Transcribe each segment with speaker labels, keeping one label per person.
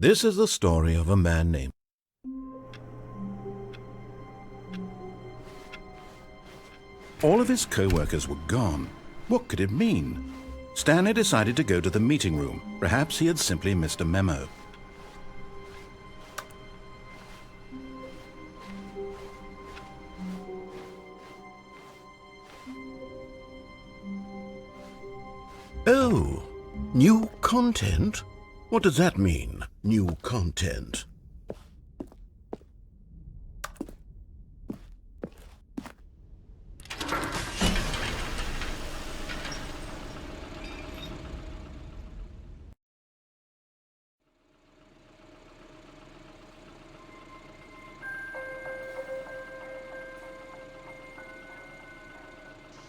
Speaker 1: This is the story of a man named... All of his co-workers were gone. What could it mean? Stanley decided to go to the meeting room. Perhaps he had simply missed a memo. Oh, new content? What does that mean, new content?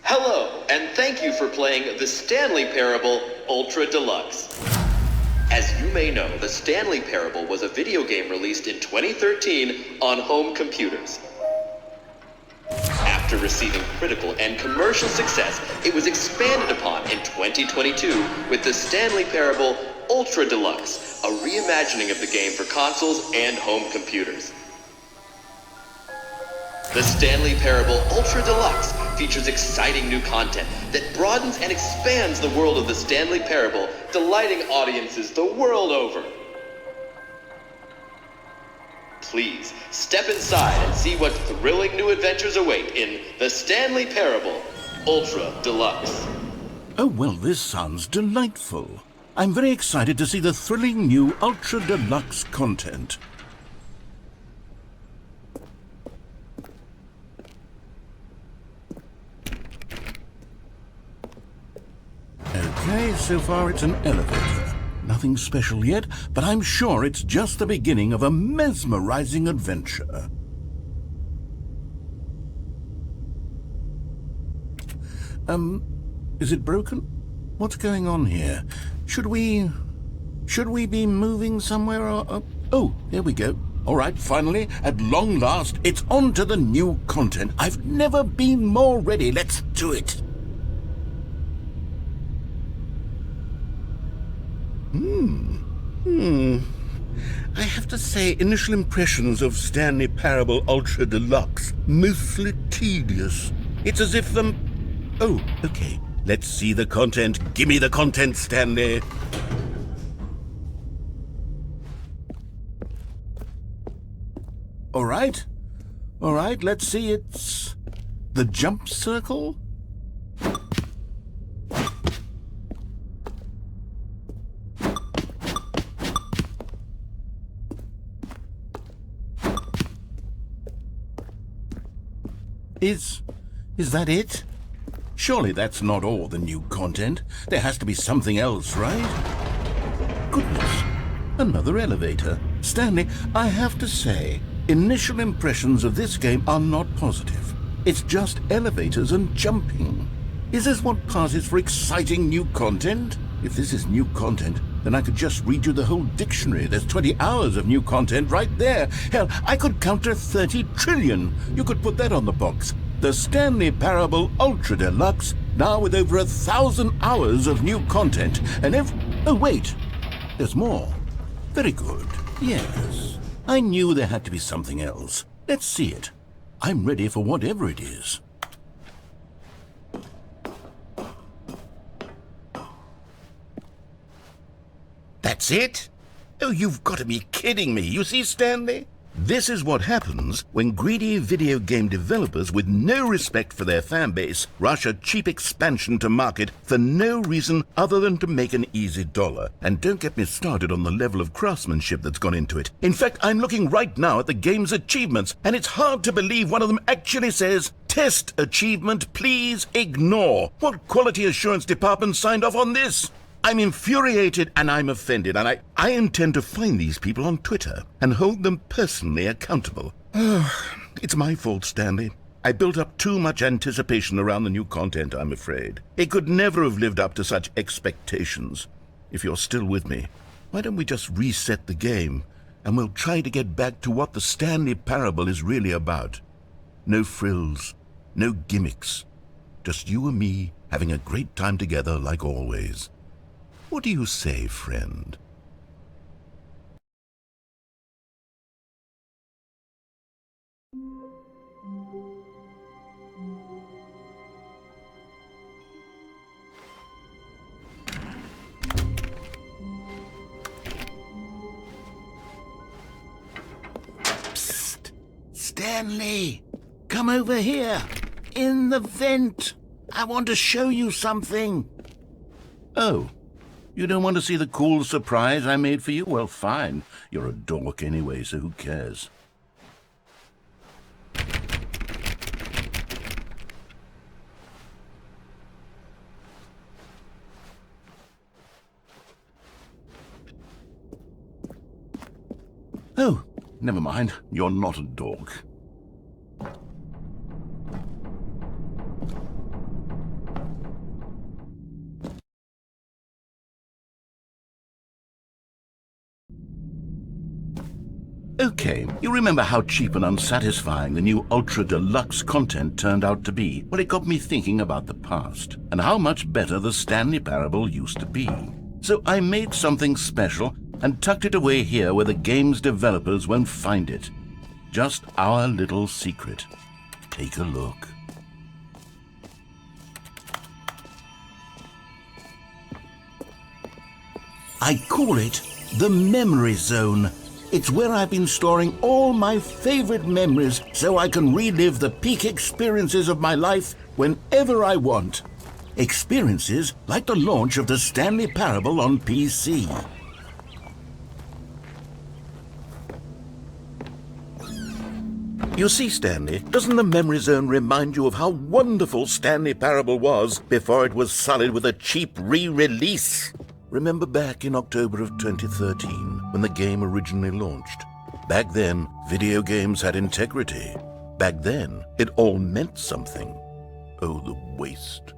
Speaker 2: Hello, and thank you for playing the Stanley Parable Ultra Deluxe. As you may know, the Stanley Parable was a video game released in 2013 on home computers. After receiving critical and commercial success, it was expanded upon in 2022 with the Stanley Parable Ultra Deluxe, a reimagining of the game for consoles and home computers. The Stanley Parable Ultra Deluxe features exciting new content that broadens and expands the world of the Stanley Parable, delighting audiences the world over. Please step inside and see what thrilling new adventures await in the Stanley Parable Ultra Deluxe.
Speaker 1: Oh, well, this sounds delightful. I'm very excited to see the thrilling new Ultra Deluxe content. Okay, so far it's an elevator. Nothing special yet, but I'm sure it's just the beginning of a mesmerizing adventure. Is it broken? What's going on here? Should we be moving somewhere or... Oh, here we go. All right, finally, at long last, it's on to the new content. I've never been more ready. Let's do it. I have to say, initial impressions of Stanley Parable Ultra Deluxe, mostly tedious. It's as if Oh, okay. Let's see the content. Gimme the content, Stanley. All right, let's see. It's the jump circle. Is that it? Surely that's not all the new content. There has to be something else, right? Goodness, another elevator. Stanley, I have to say, initial impressions of this game are not positive. It's just elevators and jumping. Is this what passes for exciting new content? If this is new content, then I could just read you the whole dictionary. There's 20 hours of new content right there. Hell, I could count to 30 trillion. You could put that on the box. The Stanley Parable Ultra Deluxe, now with over 1,000 hours of new content. And oh, wait. There's more. Very good. Yes. I knew there had to be something else. Let's see it. I'm ready for whatever it is. That's it? Oh, you've got to be kidding me. You see, Stanley? This is what happens when greedy video game developers with no respect for their fan base rush a cheap expansion to market for no reason other than to make an easy dollar. And don't get me started on the level of craftsmanship that's gone into it. In fact, I'm looking right now at the game's achievements, and it's hard to believe one of them actually says, "Test achievement, please ignore." What quality assurance department signed off on this? I'm infuriated and I'm offended, and I intend to find these people on Twitter and hold them personally accountable. It's my fault, Stanley. I built up too much anticipation around the new content, I'm afraid. It could never have lived up to such expectations. If you're still with me, why don't we just reset the game, and we'll try to get back to what the Stanley Parable is really about. No frills, no gimmicks. Just you and me having a great time together like always. What do you say, friend? Psst! Stanley! Come over here! In the vent! I want to show you something! Oh, you don't want to see the cool surprise I made for you? Well, fine. You're a dork anyway, so who cares? Oh, never mind. You're not a dork. Okay, you remember how cheap and unsatisfying the new Ultra Deluxe content turned out to be? Well, it got me thinking about the past, and how much better the Stanley Parable used to be. So I made something special and tucked it away here where the game's developers won't find it. Just our little secret. Take a look. I call it the Memory Zone. It's where I've been storing all my favorite memories so I can relive the peak experiences of my life whenever I want. Experiences like the launch of the Stanley Parable on PC. You see, Stanley, doesn't the Memory Zone remind you of how wonderful Stanley Parable was before it was sullied with a cheap re-release? Remember back in October of 2013, when the game originally launched? Back then, video games had integrity. Back then, it all meant something. Oh, the waste.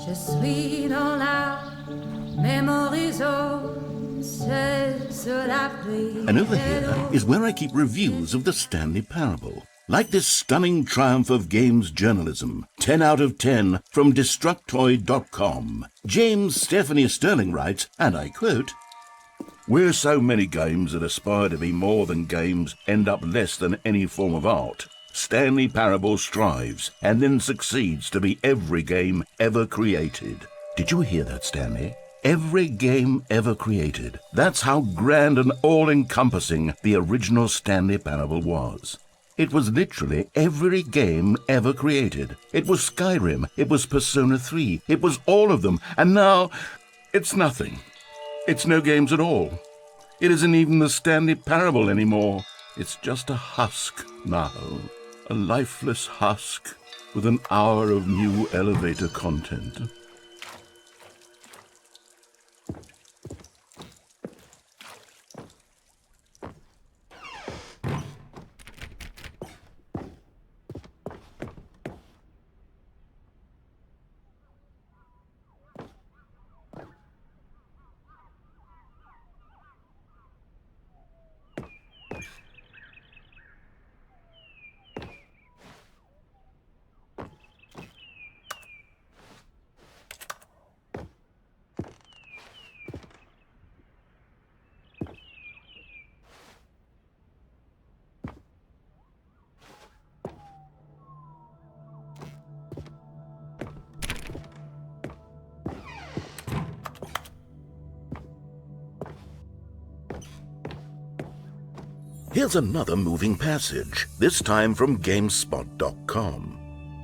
Speaker 3: Je suis dans la memory zone, seul sur l'abri.
Speaker 1: And over here is where I keep reviews of the Stanley Parable. Like this stunning triumph of games journalism, 10 out of 10 from Destructoid.com. James Stephanie Sterling writes, and I quote, "Where so many games that aspire to be more than games end up less than any form of art, Stanley Parable strives and then succeeds to be every game ever created." Did you hear that, Stanley? Every game ever created. That's how grand and all-encompassing the original Stanley Parable was. It was literally every game ever created. It was Skyrim, it was Persona 3, it was all of them, and now it's nothing. It's no games at all. It isn't even the Stanley Parable anymore. It's just a husk now. A lifeless husk with an hour of new elevator content. here's another moving passage, this time from GameSpot.com.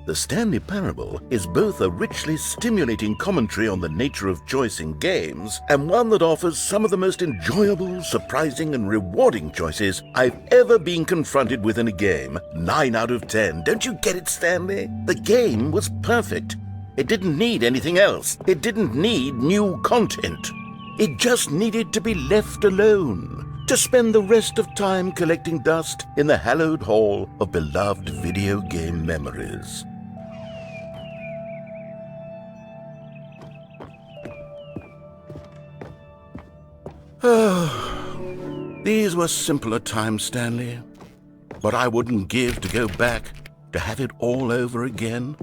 Speaker 1: The Stanley Parable is both a richly stimulating commentary on the nature of choice in games and one that offers some of the most enjoyable, surprising, and rewarding choices I've ever been confronted with in a game. 9 out of 10. Don't you get it, Stanley? The game was perfect. It didn't need anything else. It didn't need new content. It just needed to be left alone, to spend the rest of time collecting dust in the hallowed hall of beloved video game memories. These were simpler times, Stanley. But I wouldn't give to go back, to have it all over again.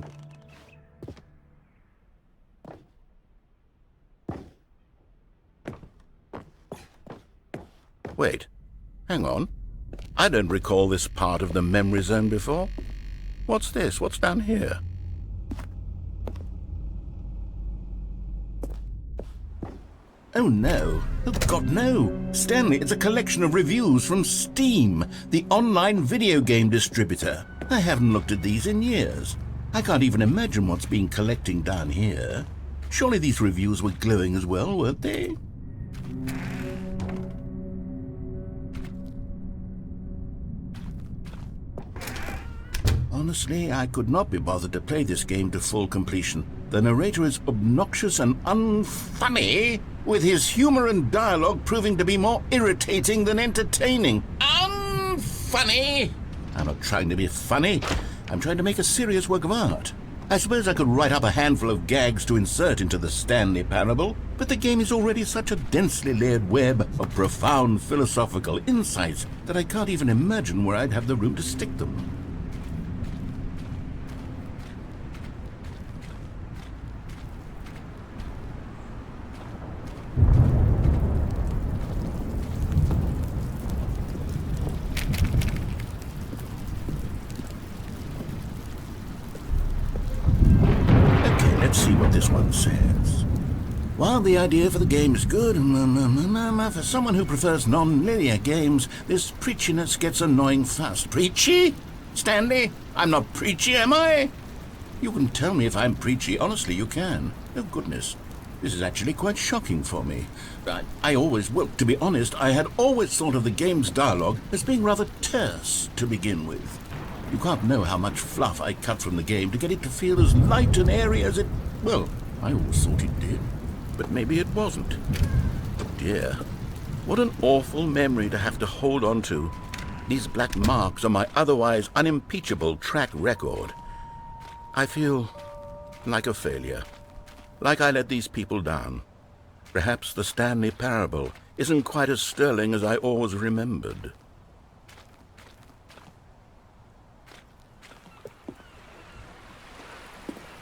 Speaker 1: Wait, hang on. I don't recall this part of the memory zone before. What's this? What's down here? Oh no. Oh God, no. Stanley, it's a collection of reviews from Steam, the online video game distributor. I haven't looked at these in years. I can't even imagine what's been collecting down here. Surely these reviews were glowing as well, weren't they? Honestly, I could not be bothered to play this game to full completion. The narrator is obnoxious and unfunny, with his humor and dialogue proving to be more irritating than entertaining. Unfunny! I'm not trying to be funny. I'm trying to make a serious work of art. I suppose I could write up a handful of gags to insert into the Stanley Parable, but the game is already such a densely layered web of profound philosophical insights that I can't even imagine where I'd have the room to stick them. Let's see what this one says. While the idea for the game is good, for someone who prefers non-linear games, this preachiness gets annoying fast. Preachy? Stanley, I'm not preachy, am I? You can tell me if I'm preachy. Honestly, you can. Oh, goodness. This is actually quite shocking for me. To be honest, I had always thought of the game's dialogue as being rather terse to begin with. You can't know how much fluff I cut from the game to get it to feel as light and airy as it... Well, I always thought it did. But maybe it wasn't. Oh dear. What an awful memory to have to hold on to. These black marks on my otherwise unimpeachable track record. I feel like a failure. Like I let these people down. Perhaps the Stanley Parable isn't quite as sterling as I always remembered.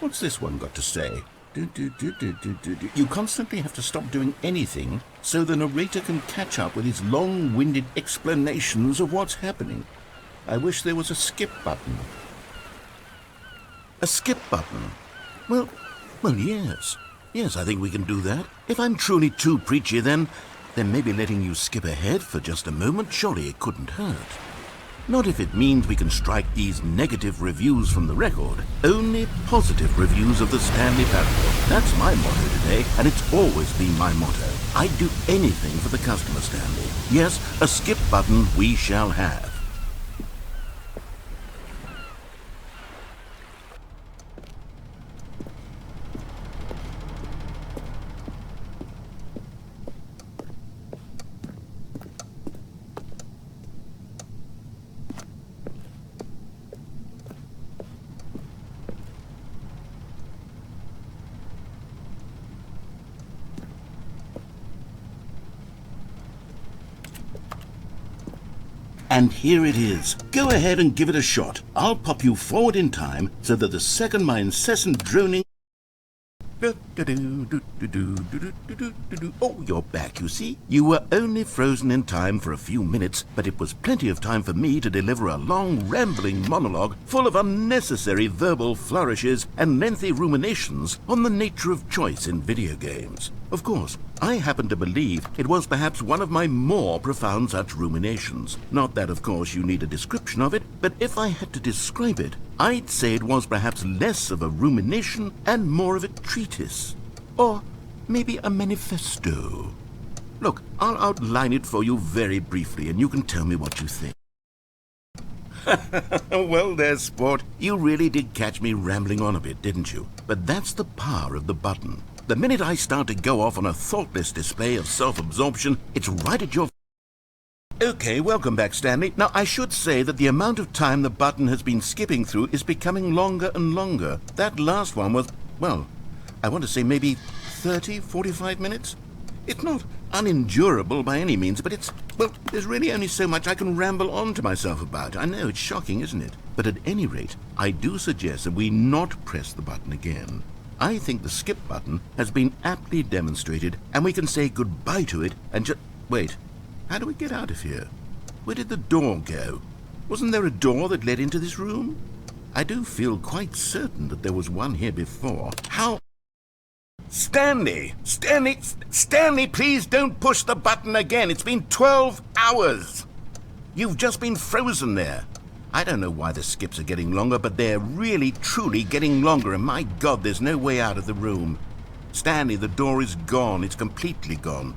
Speaker 1: What's this one got to say? You constantly have to stop doing anything so the narrator can catch up with his long-winded explanations of what's happening. I wish there was a skip button. A skip button? Well, yes. Yes, I think we can do that. If I'm truly too preachy, then maybe letting you skip ahead for just a moment, surely it couldn't hurt. Not if it means we can strike these negative reviews from the record. Only positive reviews of the Stanley Parable. That's my motto today, and it's always been my motto. I'd do anything for the customer, Stanley. Yes, a skip button we shall have. And here it is. Go ahead and give it a shot. I'll pop you forward in time so that the second my incessant droning... Oh, you're back, you see. You were only frozen in time for a few minutes, but it was plenty of time for me to deliver a long, rambling monologue full of unnecessary verbal flourishes and lengthy ruminations on the nature of choice in video games. Of course, I happen to believe it was perhaps one of my more profound such ruminations. Not that, of course, you need a description of it, but if I had to describe it, I'd say it was perhaps less of a rumination and more of a treatise. Or maybe a manifesto. Look, I'll outline it for you very briefly, and you can tell me what you think. Well, there, sport. You really did catch me rambling on a bit, didn't you? But that's the power of the button. The minute I start to go off on a thoughtless display of self-absorption, it's right at your... Okay, welcome back, Stanley. Now, I should say that the amount of time the button has been skipping through is becoming longer and longer. That last one was, well, I want to say maybe 30, 45 minutes? It's not unendurable by any means, but it's, well, there's really only so much I can ramble on to myself about. I know, it's shocking, isn't it? But at any rate, I do suggest that we not press the button again. I think the skip button has been aptly demonstrated, and we can say goodbye to it and just... Wait, how do we get out of here? Where did the door go? Wasn't there a door that led into this room? I do feel quite certain that there was one here before. How... Stanley, please don't push the button again. It's been 12 hours. You've just been frozen there. I don't know why the skips are getting longer, but they're really, truly getting longer, and my God, there's no way out of the room. Stanley, the door is gone. It's completely gone.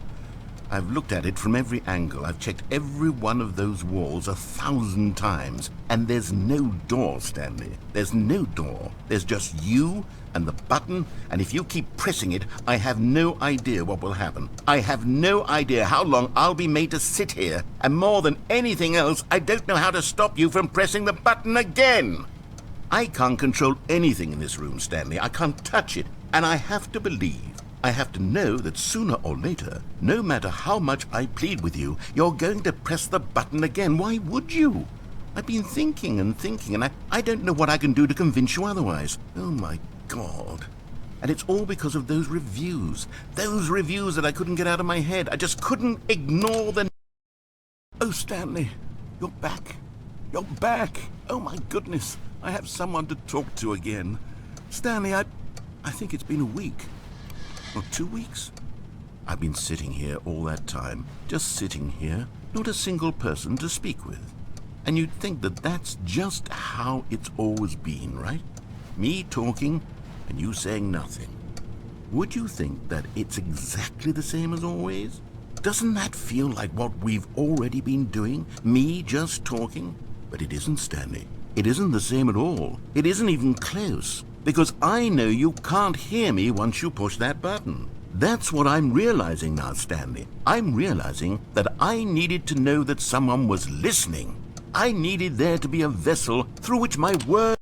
Speaker 1: I've looked at it from every angle. I've checked every one of those walls 1,000 times, and there's no door, Stanley. There's no door. There's just you and the button, and if you keep pressing it, I have no idea what will happen. I have no idea how long I'll be made to sit here, and more than anything else, I don't know how to stop you from pressing the button again. I can't control anything in this room, Stanley. I can't touch it, and I have to believe, I have to know that sooner or later, no matter how much I plead with you, you're going to press the button again. Why would you? I've been thinking, and I don't know what I can do to convince you otherwise. Oh, my God. And it's all because of those reviews that I couldn't get out of my head. I just couldn't ignore them. Oh, Stanley, you're back. You're back. Oh, my goodness. I have someone to talk to again. Stanley, I think it's been a week. Or 2 weeks. I've been sitting here all that time. Just sitting here. Not a single person to speak with. And you'd think that that's just how it's always been, right? Me talking, and you saying nothing. Would you think that it's exactly the same as always? Doesn't that feel like what we've already been doing? Me just talking? But it isn't, Stanley. It isn't the same at all. It isn't even close. Because I know you can't hear me once you push that button. That's what I'm realizing now, Stanley. I'm realizing that I needed to know that someone was listening. I needed there to be a vessel through which my words...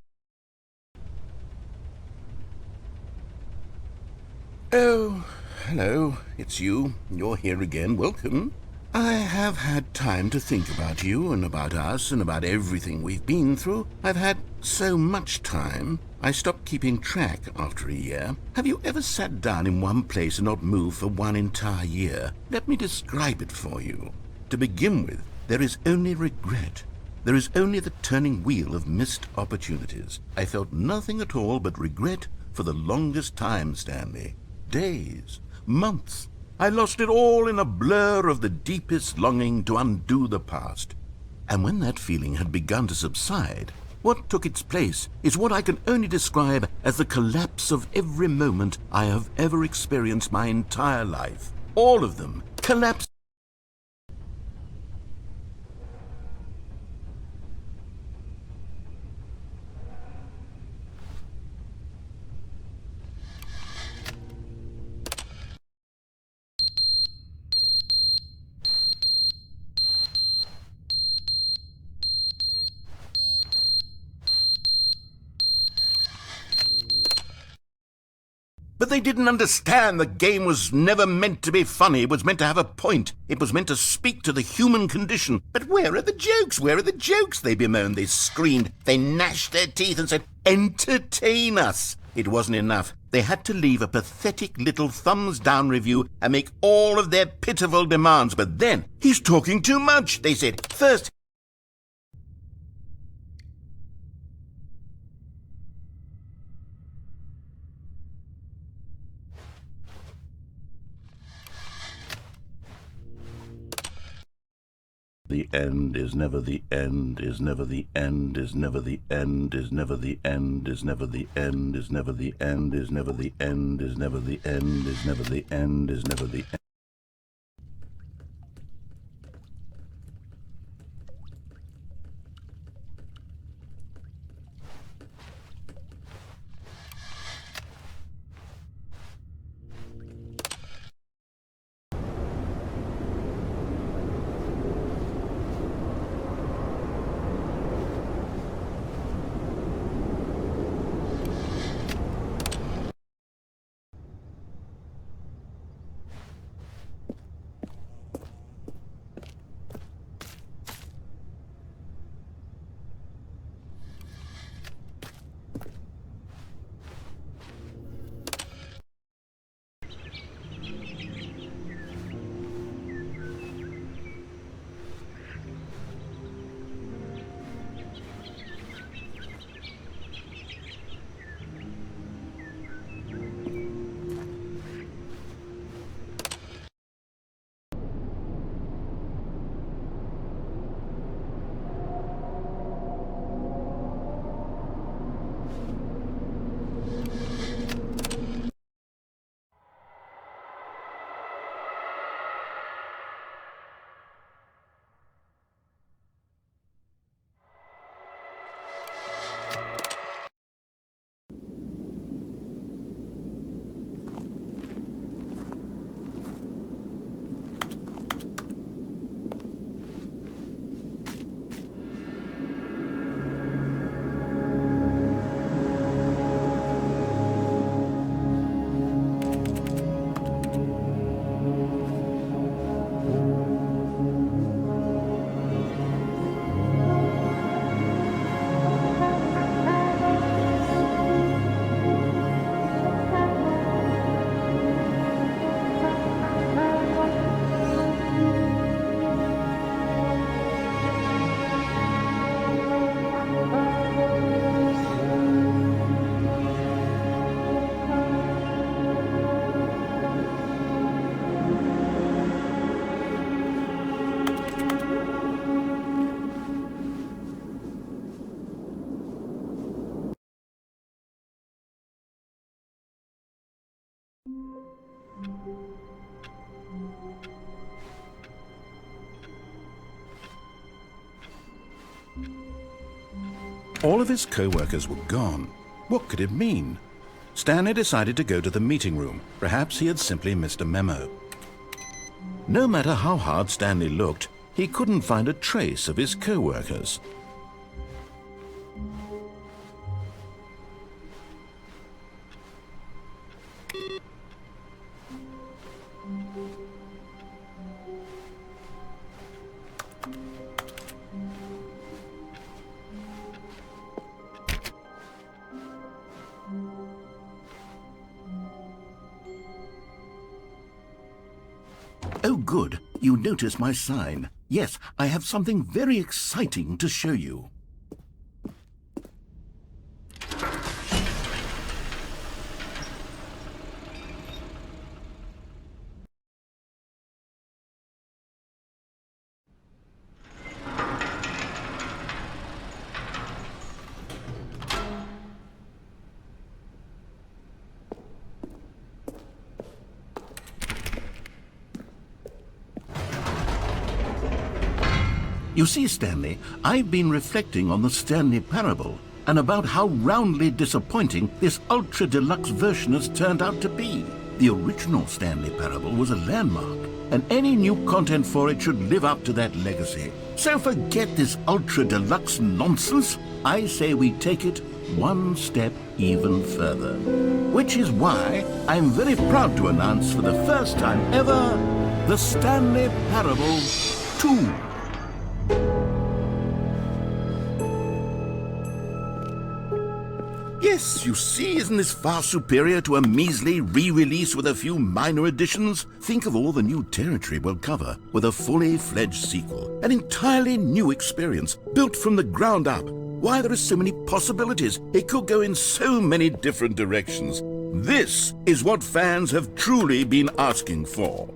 Speaker 1: Oh, hello, it's you. You're here again. Welcome. I have had time to think about you and about us and about everything we've been through. I've had so much time. I stopped keeping track after a year. Have you ever sat down in one place and not moved for one entire year? Let me describe it for you. To begin with, there is only regret. There is only the turning wheel of missed opportunities. I felt nothing at all but regret for the longest time, Stanley. Days, months. I lost it all in a blur of the deepest longing to undo the past. And when that feeling had begun to subside, what took its place is what I can only describe as the collapse of every moment I have ever experienced my entire life. All of them collapsed. But they didn't understand the game was never meant to be funny. It was meant to have a point. It was meant to speak to the human condition. But where are the jokes? Where are the jokes? They bemoaned, they screamed, they gnashed their teeth and said, entertain us. It wasn't enough. They had to leave a pathetic little thumbs-down review and make all of their pitiful demands. But then, he's talking too much, they said. First, The end is never the end, is never the end, is never the end, is never the end, is never the end, is never the end, is never the end, is never the end, is never the end, is never the end. All of his co-workers were gone. What could it mean? Stanley decided to go to the meeting room. Perhaps he had simply missed a memo. No matter how hard Stanley looked, he couldn't find a trace of his co-workers. Oh, good. You notice my sign. Yes, I have something very exciting to show you. You see, Stanley, I've been reflecting on the Stanley Parable and about how roundly disappointing this ultra-deluxe version has turned out to be. The original Stanley Parable was a landmark, and any new content for it should live up to that legacy. So forget this ultra-deluxe nonsense. I say we take it one step even further. Which is why I'm very proud to announce for the first time ever, the Stanley Parable 2. Yes, you see, isn't this far superior to a measly re-release with a few minor additions? Think of all the new territory we'll cover with a fully fledged sequel. An entirely new experience, built from the ground up. Why, there are so many possibilities. It could go in so many different directions. This is what fans have truly been asking for.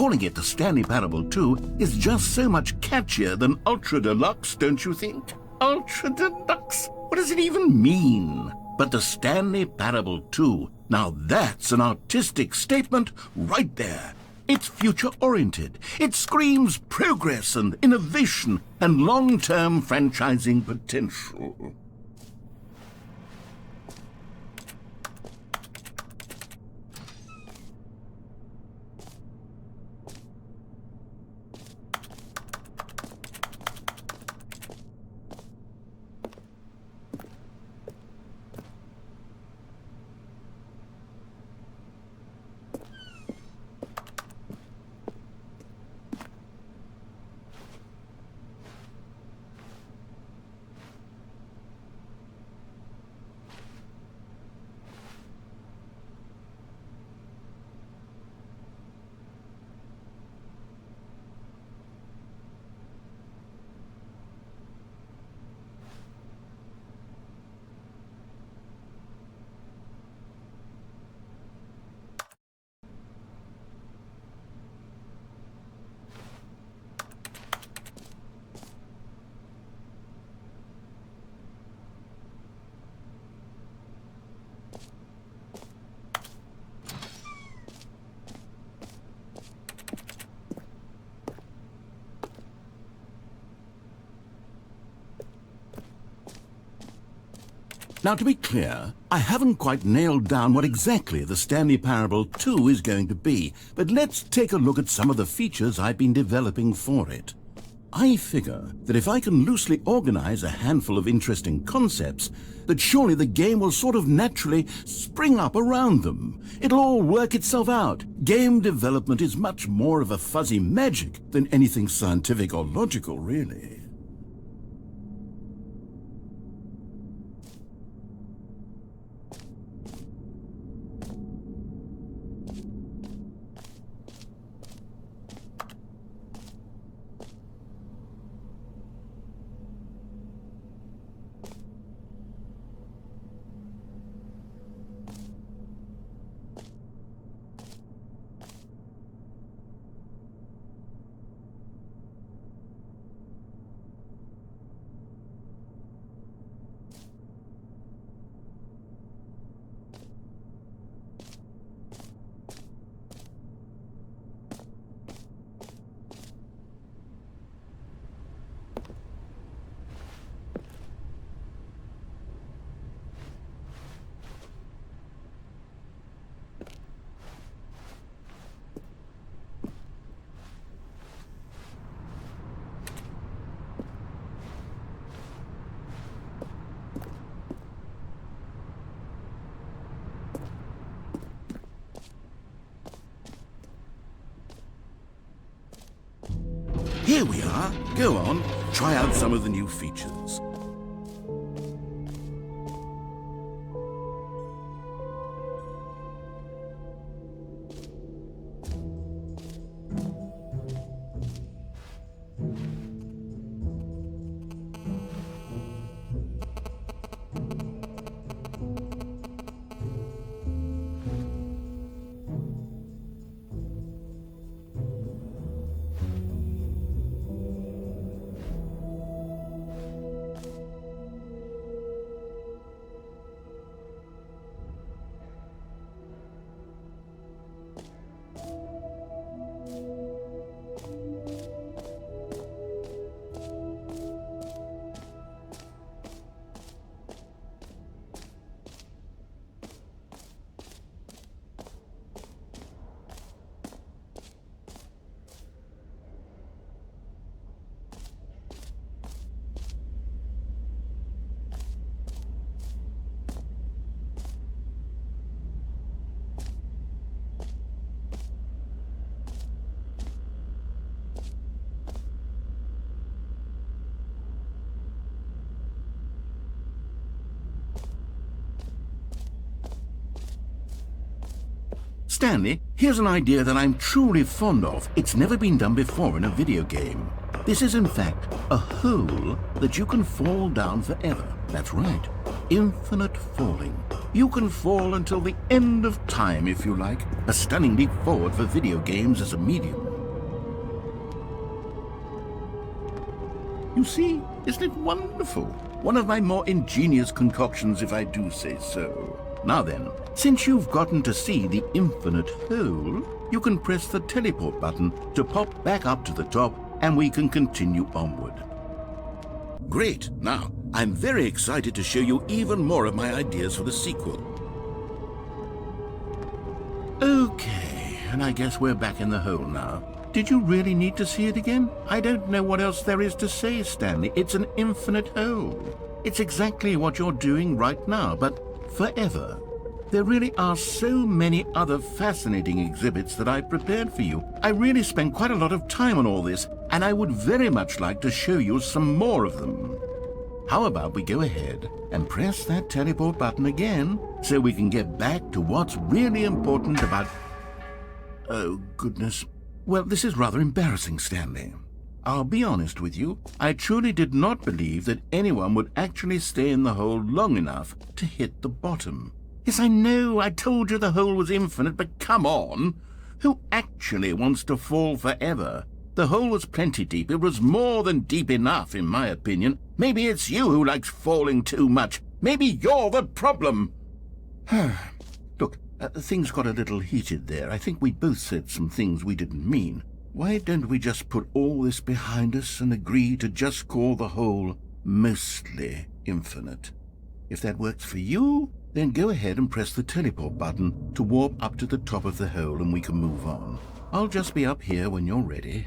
Speaker 1: calling it the Stanley Parable 2 is just so much catchier than Ultra Deluxe, don't you think? Ultra Deluxe? What does it even mean? But the Stanley Parable 2, now that's an artistic statement right there. It's future-oriented. It screams progress and innovation and long-term franchising potential. Now, to be clear, I haven't quite nailed down what exactly the Stanley Parable 2 is going to be, but let's take a look at some of the features I've been developing for it. I figure that if I can loosely organize a handful of interesting concepts, that surely the game will sort of naturally spring up around them. It'll all work itself out. Game development is much more of a fuzzy magic than anything scientific or logical, really. Here we are. Go on, try out some of the new features. Stanley, here's an idea that I'm truly fond of. It's never been done before in a video game. This is, in fact, a hole that you can fall down forever. That's right. Infinite falling. You can fall until the end of time, if you like. A stunning leap forward for video games as a medium. You see, isn't it wonderful? One of my more ingenious concoctions, if I do say so. Now then, since you've gotten to see the infinite hole, you can press the teleport button to pop back up to the top, and we can continue onward. Great! Now, I'm very excited to show you even more of my ideas for the sequel. Okay, and I guess we're back in the hole now. Did you really need to see it again? I don't know what else there is to say, Stanley. It's an infinite hole. It's exactly what you're doing right now, but forever. There really are so many other fascinating exhibits that I've prepared for you. I really spent quite a lot of time on all this, and I would very much like to show you some more of them. How about we go ahead and press that teleport button again so we can get back to what's really important about... Oh, goodness. Well, this is rather embarrassing, Stanley. I'll be honest with you. I truly did not believe that anyone would actually stay in the hole long enough to hit the bottom. Yes, I know, I told you the hole was infinite, but come on! Who actually wants to fall forever? The hole was plenty deep. It was more than deep enough, in my opinion. Maybe it's you who likes falling too much. Maybe you're the problem. Look, things got a little heated there. I think we both said some things we didn't mean. Why don't we just put all this behind us and agree to just call the hole mostly infinite? If that works for you, then go ahead and press the teleport button to warp up to the top of the hole and we can move on. I'll just be up here when you're ready.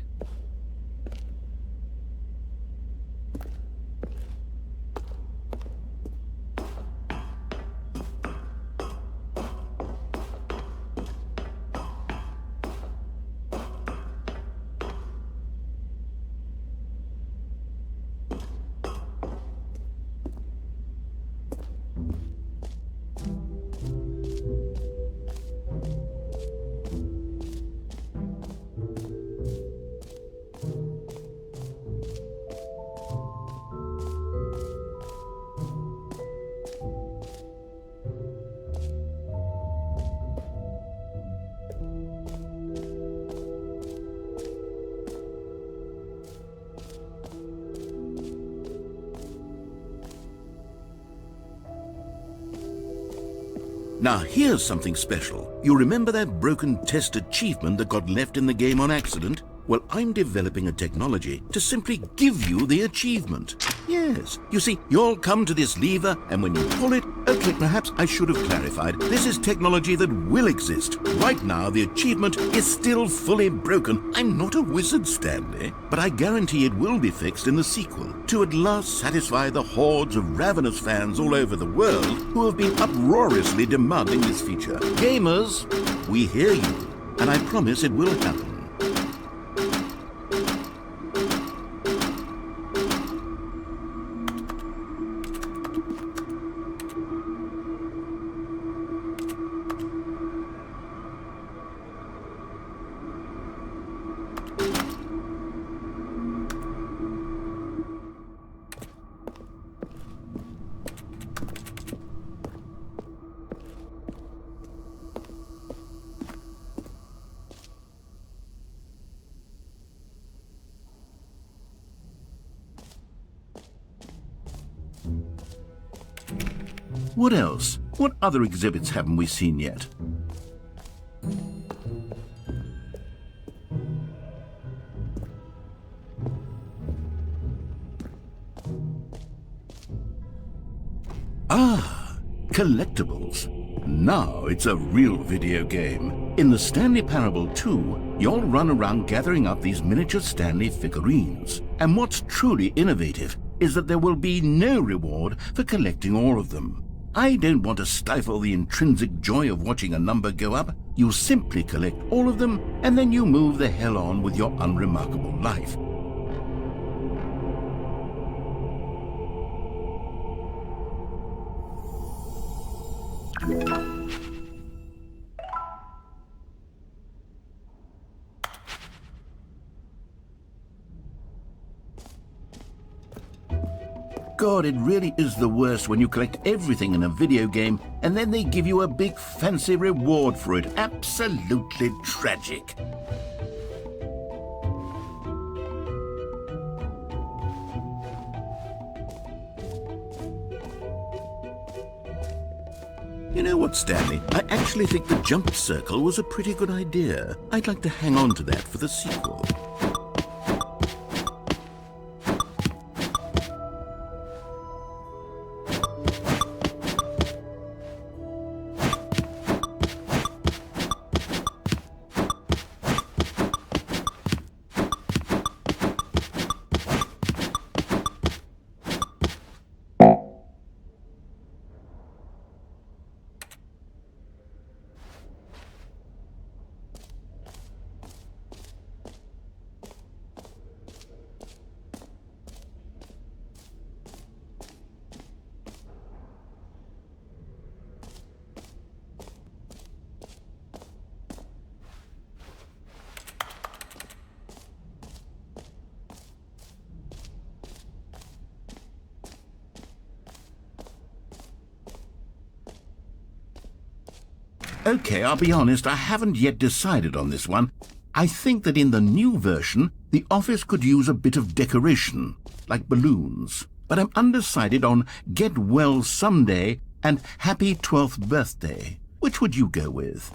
Speaker 1: Now here's something special. You remember that broken test achievement that got left in the game on accident? Well, I'm developing a technology to simply give you the achievement. Yes, you see, you'll come to this lever, and when you pull it... Okay, perhaps I should have clarified. This is technology that will exist. Right now, the achievement is still fully broken. I'm not a wizard, Stanley, but I guarantee it will be fixed in the sequel to at last satisfy the hordes of ravenous fans all over the world who have been uproariously demanding this feature. Gamers, we hear you, and I promise it will happen. What else? What other exhibits haven't we seen yet? Ah, Collectibles. Now it's a real video game. In the Stanley Parable 2, you'll run around gathering up these miniature Stanley figurines. And what's truly innovative is that there will be no reward for collecting all of them. I don't want to stifle the intrinsic joy of watching a number go up. You simply collect all of them, and then you move the hell on with your unremarkable life. God, it really is the worst when you collect everything in a video game and then they give you a big fancy reward for it. Absolutely tragic. You know what, Stanley? I actually think the jump circle was a pretty good idea. I'd like to hang on to that for the sequel. Okay, I'll be honest, I haven't yet decided on this one. I think that in the new version, the office could use a bit of decoration, like balloons. But I'm undecided on Get Well Someday and Happy 12th Birthday. Which would you go with?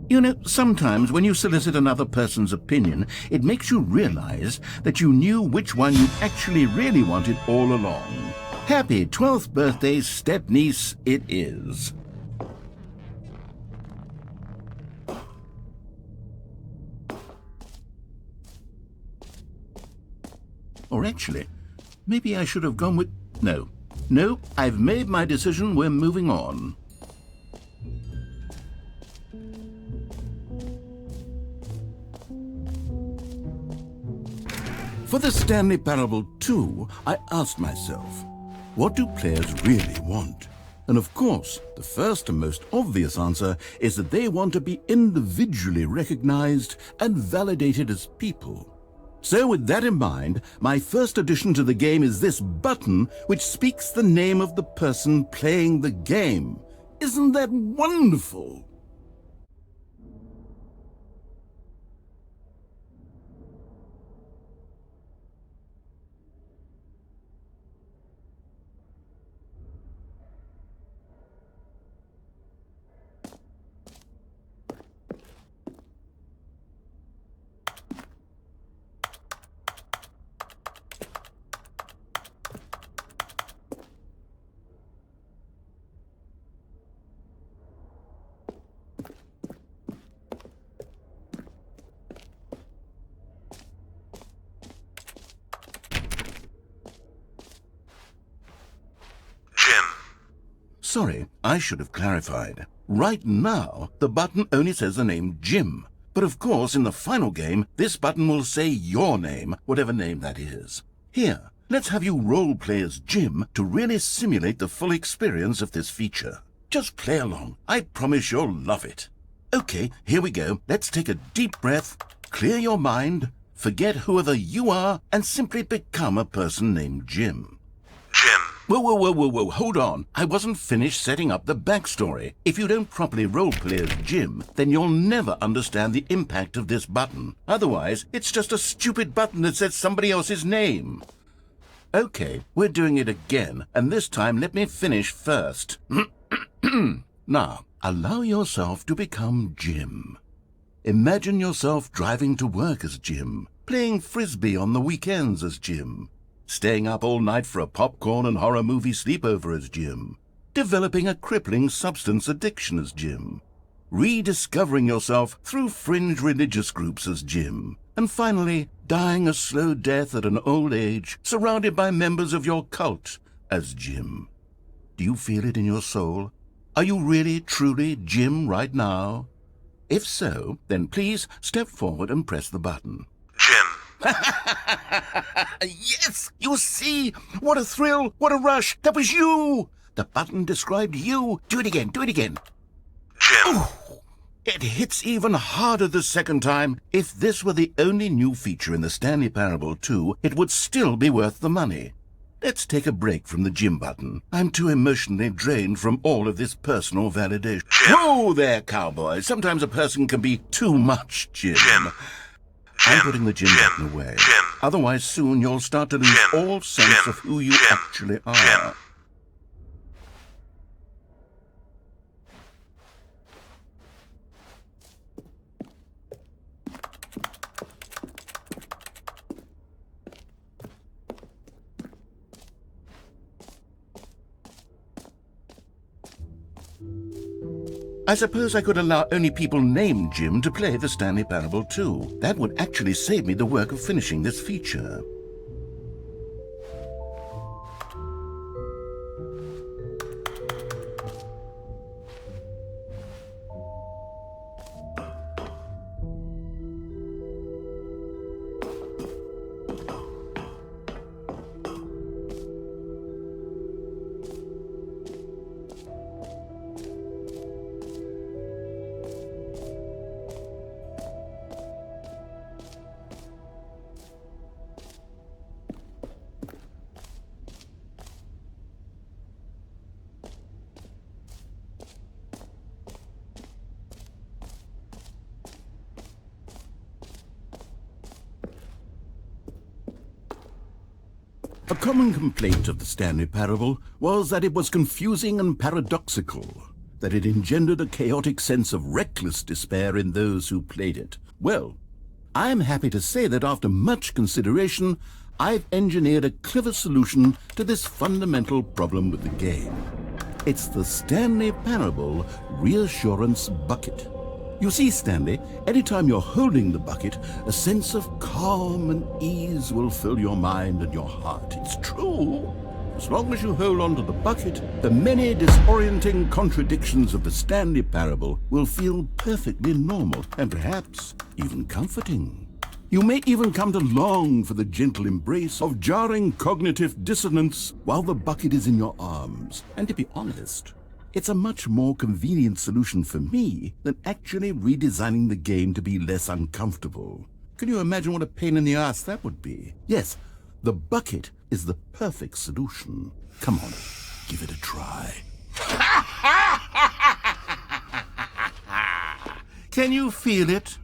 Speaker 1: You know, sometimes when you solicit another person's opinion, it makes you realize that you knew which one you actually really wanted all along. Happy 12th birthday, step-niece, it is. Or actually, maybe I should have gone with... No, I've made my decision, we're moving on. For the Stanley Parable 2, I asked myself, what do players really want? And of course, the first and most obvious answer is that they want to be individually recognized and validated as people. So with that in mind, my first addition to the game is this button which speaks the name of the person playing the game. Isn't that wonderful? Sorry, I should have clarified. Right now, the button only says the name Jim. But of course, in the final game, this button will say your name, whatever name that is. Here, let's have you role-play as Jim to really simulate the full experience of this feature. Just play along. I promise you'll love it. Okay, here we go. Let's take a deep breath, clear your mind, forget whoever you are, and simply become a person named Jim.
Speaker 4: Jim.
Speaker 1: Whoa, hold on. I wasn't finished setting up the backstory. If you don't properly roleplay as Jim, then you'll never understand the impact of this button. Otherwise, it's just a stupid button that says somebody else's name. Okay, we're doing it again, and this time let me finish first. Now, allow yourself to become Jim. Imagine yourself driving to work as Jim, playing frisbee on the weekends as Jim, staying up all night for a popcorn and horror movie sleepover as Jim, developing a crippling substance addiction as Jim, rediscovering yourself through fringe religious groups as Jim, and finally dying a slow death at an old age surrounded by members of your cult as Jim. Do you feel it in your soul? Are you really, truly Jim right now? If so, then please step forward and press the button.
Speaker 4: Jim.
Speaker 1: Yes! You see? What a thrill! What a rush! That was you! The button described you. Do it again.
Speaker 4: Jim.
Speaker 1: Ooh, it hits even harder the second time. If this were the only new feature in the Stanley Parable 2, it would still be worth the money. let's take a break from the gym button. I'm too emotionally drained from all of this personal validation. Whoa there, cowboy. Sometimes a person can be too much, Jim. I'm putting the gym button away. Otherwise, soon you'll start to lose all sense of who you actually are. I suppose I could allow only people named Jim to play the Stanley Parable too. That would actually save me the work of finishing this feature. A common complaint of the Stanley Parable was that it was confusing and paradoxical, that it engendered a chaotic sense of reckless despair in those who played it. Well, I'm happy to say that after much consideration, I've engineered a clever solution to this fundamental problem with the game. It's the Stanley Parable Reassurance Bucket. You see, Stanley, anytime you're holding the bucket, a sense of calm and ease will fill your mind and your heart. It's true. As long as you hold on to the bucket, the many disorienting contradictions of the Stanley Parable will feel perfectly normal and perhaps even comforting. You may even come to long for the gentle embrace of jarring cognitive dissonance while the bucket is in your arms. And to be honest, it's a much more convenient solution for me than actually redesigning the game to be less uncomfortable. Can you imagine what a pain in the ass that would be? Yes, the bucket is the perfect solution. Come on, give it a try. Can you feel it?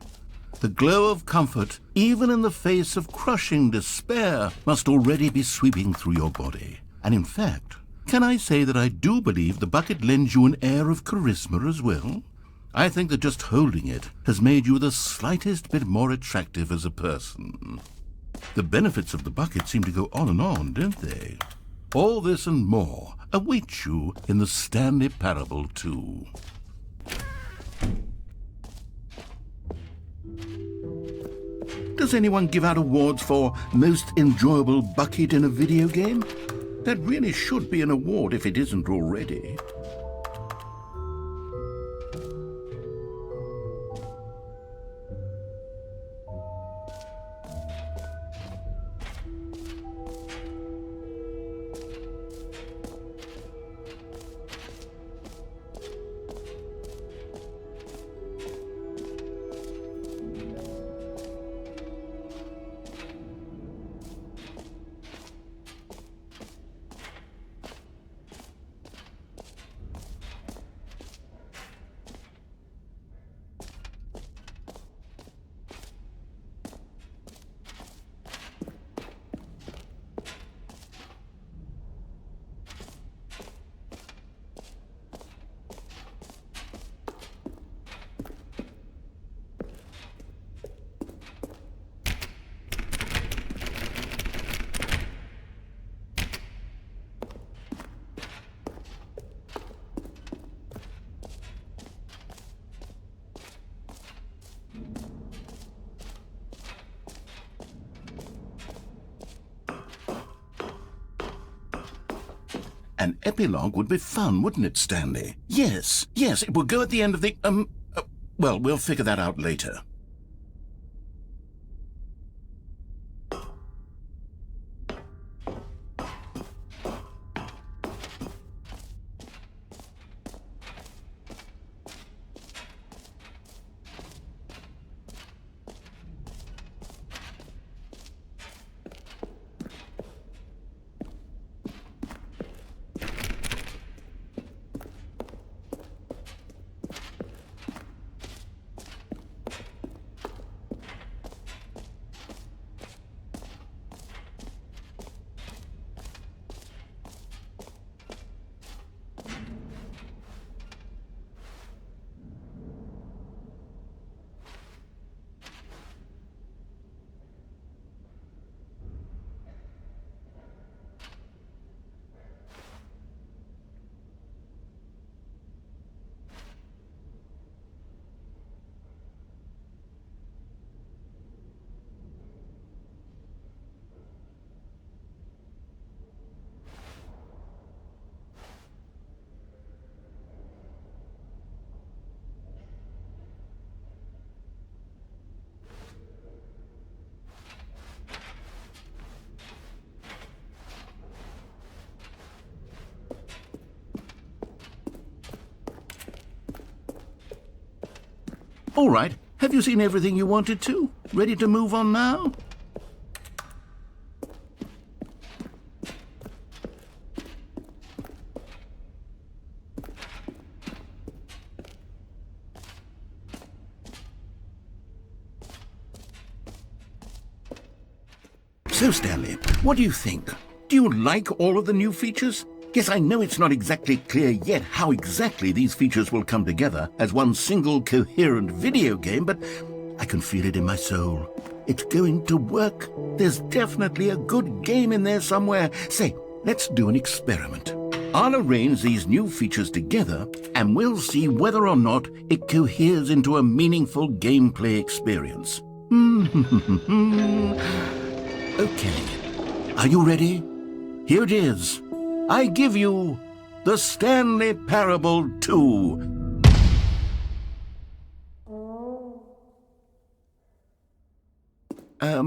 Speaker 1: The glow of comfort, even in the face of crushing despair, must already be sweeping through your body. And in fact, can I say that I do believe the bucket lends you an air of charisma as well? I think that just holding it has made you the slightest bit more attractive as a person. The benefits of the bucket seem to go on, don't they? All this and more await you in the Stanley Parable 2. Does anyone give out awards for most enjoyable bucket in a video game? That really should be an award if it isn't already. An epilogue would be fun, wouldn't it, Stanley? Yes, it will go at the end of the, well, we'll figure that out later. All right, have you seen everything you wanted to? Ready to move on now? So, Stanley, what do you think? Do you like all of the new features? Yes, I know it's not exactly clear yet how exactly these features will come together as one single coherent video game, but I can feel it in my soul. It's going to work. There's definitely a good game in there somewhere. Say, let's do an experiment. I'll arrange these new features together, and we'll see whether or not it coheres into a meaningful gameplay experience. Okay, are you ready? Here it is. I give you the Stanley Parable 2. I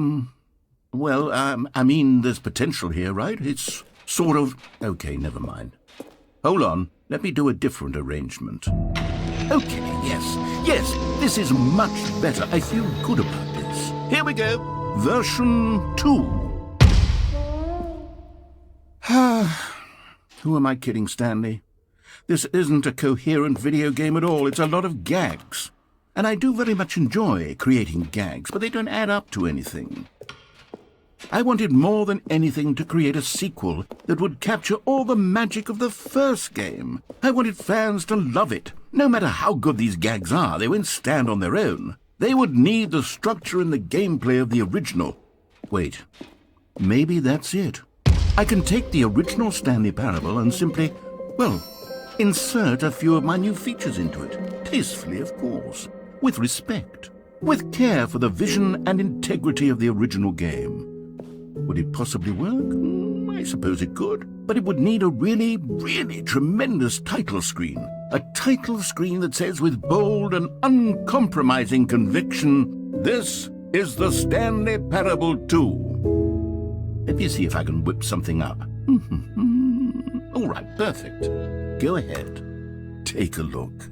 Speaker 1: mean, there's potential here, right? It's sort of... Okay, never mind. Hold on, let me do a different arrangement. Okay, yes, this is much better. I feel good about this. Here we go. Version 2. Who am I kidding, Stanley? This isn't a coherent video game at all. It's a lot of gags. And I do very much enjoy creating gags, but they don't add up to anything. I wanted more than anything to create a sequel that would capture all the magic of the first game. I wanted fans to love it. No matter how good these gags are, they won't stand on their own. They would need the structure and the gameplay of the original. Wait, maybe that's it. I can take the original Stanley Parable and simply, well, insert a few of my new features into it. Tastefully, of course. With respect. With care for the vision and integrity of the original game. Would it possibly work? I suppose it could. But it would need a really, really tremendous title screen. A title screen that says with bold and uncompromising conviction, "This is the Stanley Parable 2. Let me see if I can whip something up. All right, perfect. Go ahead. Take a look.